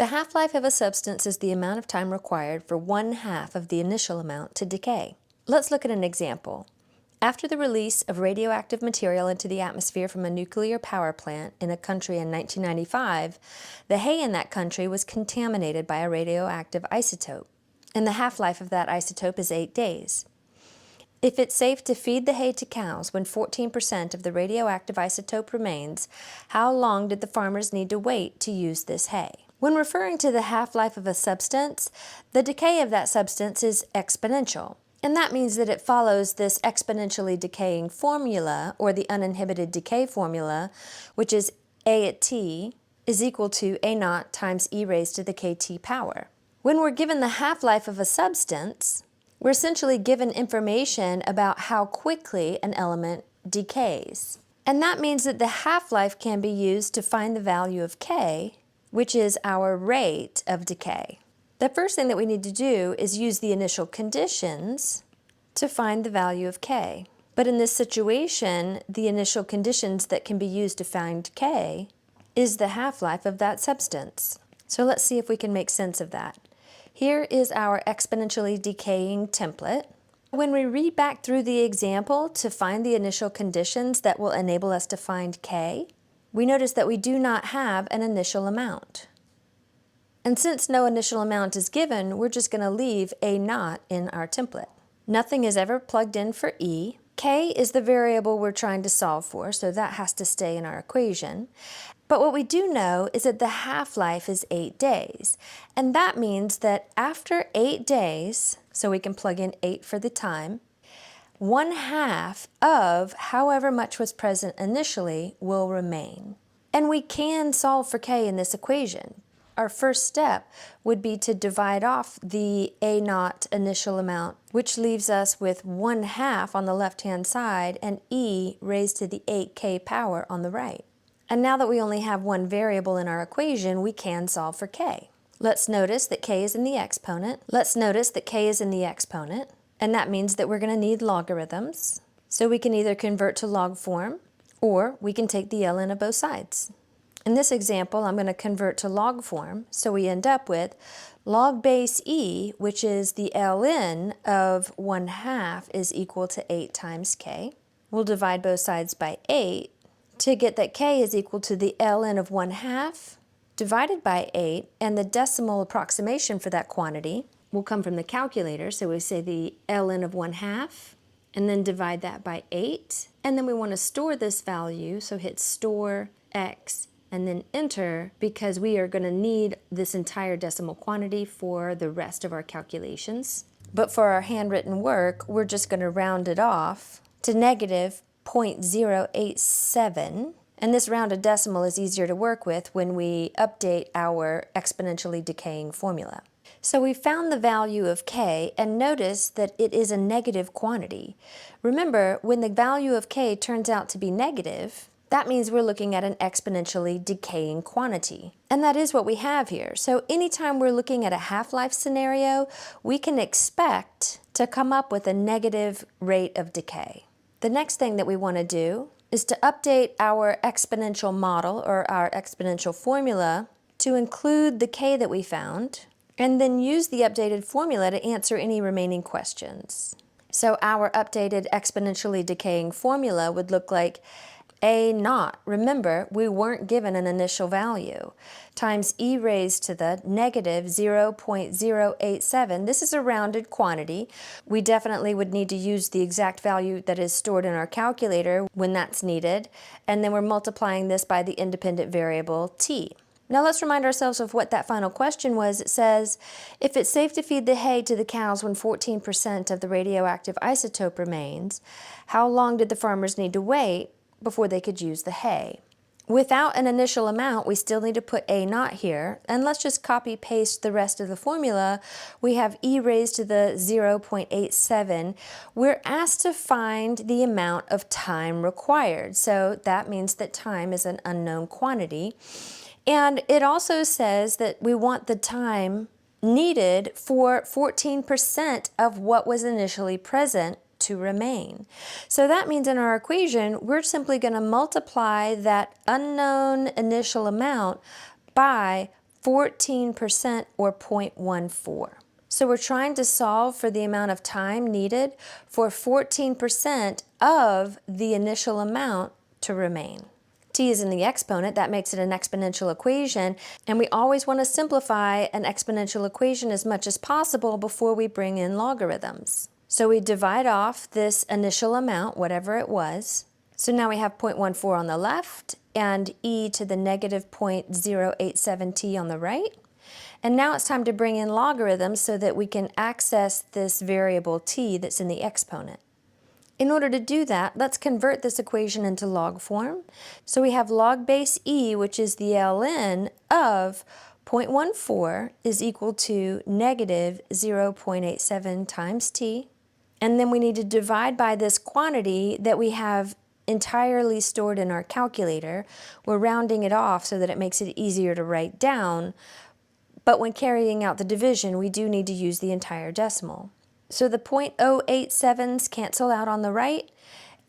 The half-life of a substance is the amount of time required for 1/2 of the initial amount to decay. Let's look at an example. After the release of radioactive material into the atmosphere from a nuclear power plant in a country in 1995, the hay in that country was contaminated by a radioactive isotope, and the half-life of that isotope is 8 days. If it's safe to feed the hay to cows when 14% of the radioactive isotope remains, how long did the farmers need to wait to use this hay? When referring to the half-life of a substance, the decay of that substance is exponential. And that means that it follows this exponentially decaying formula, or the uninhibited decay formula, which is A at t is equal to A naught times e raised to the kt power. When we're given the half-life of a substance, we're essentially given information about how quickly an element decays. And that means that the half-life can be used to find the value of K, which is our rate of decay. The first thing that we need to do is use the initial conditions to find the value of K. But in this situation, the initial conditions that can be used to find K is the half-life of that substance. So let's see if we can make sense of that. Here is our exponentially decaying template. When we read back through the example to find the initial conditions that will enable us to find K, we notice that we do not have an initial amount. And since no initial amount is given, we're just going to leave A naught in our template. Nothing is ever plugged in for E. K is the variable we're trying to solve for, so that has to stay in our equation. But what we do know is that the half-life is 8 days. And that means that after 8 days, so we can plug in 8 for the time, 1/2 of however much was present initially will remain. And we can solve for K in this equation. Our first step would be to divide off the A naught initial amount, which leaves us with 1/2 on the left-hand side and E raised to the 8K power on the right. And now that we only have one variable in our equation, we can solve for K. Let's notice that K is in the exponent. And that means that we're going to need logarithms. So we can either convert to log form, or we can take the ln of both sides. In this example, I'm going to convert to log form, so we end up with log base e, which is the ln of 1/2 is equal to 8 times k. We'll divide both sides by 8 to get that k is equal to the ln of 1/2 divided by 8, and the decimal approximation for that quantity will come from the calculator, so we say the ln of 1/2, and then divide that by 8, and then we want to store this value, so hit store x, and then enter, because we are going to need this entire decimal quantity for the rest of our calculations. But for our handwritten work, we're just going to round it off to negative 0.087, and this rounded decimal is easier to work with when we update our exponentially decaying formula. So we found the value of K, and notice that it is a negative quantity. Remember, when the value of K turns out to be negative, that means we're looking at an exponentially decaying quantity. And that is what we have here. So anytime we're looking at a half-life scenario, we can expect to come up with a negative rate of decay. The next thing that we want to do is to update our exponential model, or our exponential formula, to include the K that we found, and then use the updated formula to answer any remaining questions. So our updated exponentially decaying formula would look like A naught, remember, we weren't given an initial value, times e raised to the negative 0.087. This is a rounded quantity. We definitely would need to use the exact value that is stored in our calculator when that's needed, and then we're multiplying this by the independent variable t. Now let's remind ourselves of what that final question was. It says, if it's safe to feed the hay to the cows when 14% of the radioactive isotope remains, how long did the farmers need to wait before they could use the hay? Without an initial amount, we still need to put A naught here, and let's just copy paste the rest of the formula. We have e raised to the 0.87. We're asked to find the amount of time required, so that means that time is an unknown quantity. And it also says that we want the time needed for 14% of what was initially present to remain. So that means in our equation, we're simply going to multiply that unknown initial amount by 14% or 0.14. So we're trying to solve for the amount of time needed for 14% of the initial amount to remain. T is in the exponent, that makes it an exponential equation, and we always want to simplify an exponential equation as much as possible before we bring in logarithms. So we divide off this initial amount, whatever it was. So now we have 0.14 on the left and e to the negative 0.087t on the right. And now it's time to bring in logarithms so that we can access this variable t that's in the exponent. In order to do that, let's convert this equation into log form. So we have log base e, which is the ln of 0.14 is equal to negative 0.87 times t. And then we need to divide by this quantity that we have entirely stored in our calculator. We're rounding it off so that it makes it easier to write down. But when carrying out the division, we do need to use the entire decimal. So the 0.087s cancel out on the right,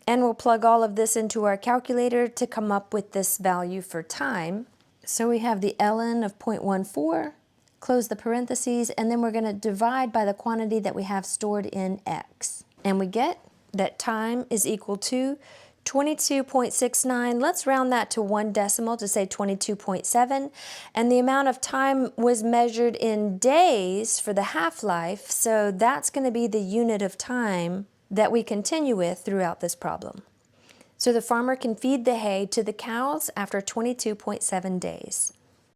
and we'll plug all of this into our calculator to come up with this value for time. So we have the ln of 0.14, close the parentheses, and then we're going to divide by the quantity that we have stored in x. And we get that time is equal to 22.69. Let's round that to one decimal to say 22.7. And the amount of time was measured in days for the half-life, so that's going to be the unit of time that we continue with throughout this problem. So the farmer can feed the hay to the cows after 22.7 days.